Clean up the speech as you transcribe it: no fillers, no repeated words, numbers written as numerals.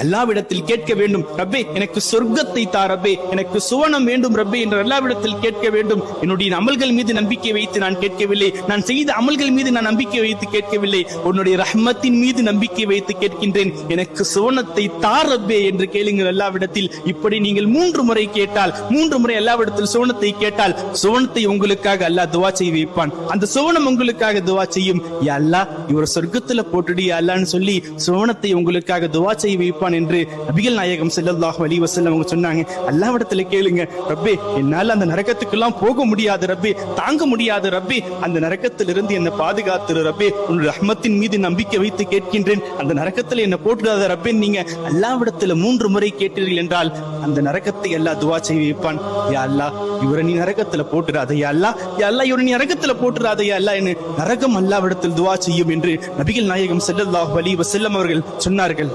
அல்லாவிடத்தில் கேட்க வேண்டும். ரப்பே எனக்கு சொர்க்கத்தை தா ரப்பே, எனக்கு சுவனம் வேண்டும் ரப்பே என்று அல்லாவிடத்தில் கேட்க வேண்டும். என்னுடைய அமல்கள் மீது நம்பிக்கை வைத்து நான் கேட்கவில்லை, நான் செய்த அமல்கள் மீது நான் நம்பிக்கை வைத்து கேட்கவில்லை, உன்னுடைய ரஹ்மத்தின் மீது நம்பிக்கை வைத்து கேட்கின்றேன். எனக்கு சுவனத்தை தா ரப்பே என்று கேளுங்கள் அல்லாவிடத்தில். இப்படி நீங்கள் 3 முறை கேட்டால், 3 முறை அல்லாவிடத்தில் சுவனத்தை கேட்டால், சுவனத்தை உங்களுக்காக அல்லாஹ் துஆ செய்ய வைப்பான். அந்த சுவனம் உங்களுக்காக துஆ செய்யும். யா அல்லாஹ் இவர் சொர்க்கத்துல போட்டுடி யா அல்லாஹ்னு சொல்லி சுவனத்தை உங்களுக்காக துஆ செய்ய வைப்பான் என்று நபிகள் நாயகம் ஸல்லல்லாஹு அலைஹி வஸல்லம் அவங்க சொன்னாங்க. அல்லாஹ்விடத்துல கேளுங்க, ரப்பே என்னால அந்த நரகத்துக்கெல்லாம் போக முடியாது ரப்பே, தாங்க முடியாது ரப்பே, அந்த நரகத்திலிருந்து என்னை பாதுகாத்துரு ரப்பே, உன் ரஹ்மத்தின் மீது நம்பிக்கை வைத்து கேட்கின்றேன், அந்த நரகத்துல என்ன போட்டுடாத ரப்பே. நீங்க அல்லாஹ்விடத்துல 3 முறை கேட்டீர்கள் என்றால் அந்த நரகத்தை அல்லாஹ் துஆ செய்ய வைப்பான். யா அல்லாஹ் இவரை நீ நரகத்துல போட்டுறாத யா அல்லாஹ், யா அல்லாஹ் இவரை நீ நரகத்துல போட்டுறாத யா அல்லாஹ் என்று நரகம் அல்லாஹ்விடத்தில் துஆ செய்யும் என்று நபிகள் நாயகம் ஸல்லல்லாஹு அலைஹி வஸல்லம் அவர்கள் சொன்னார்கள்.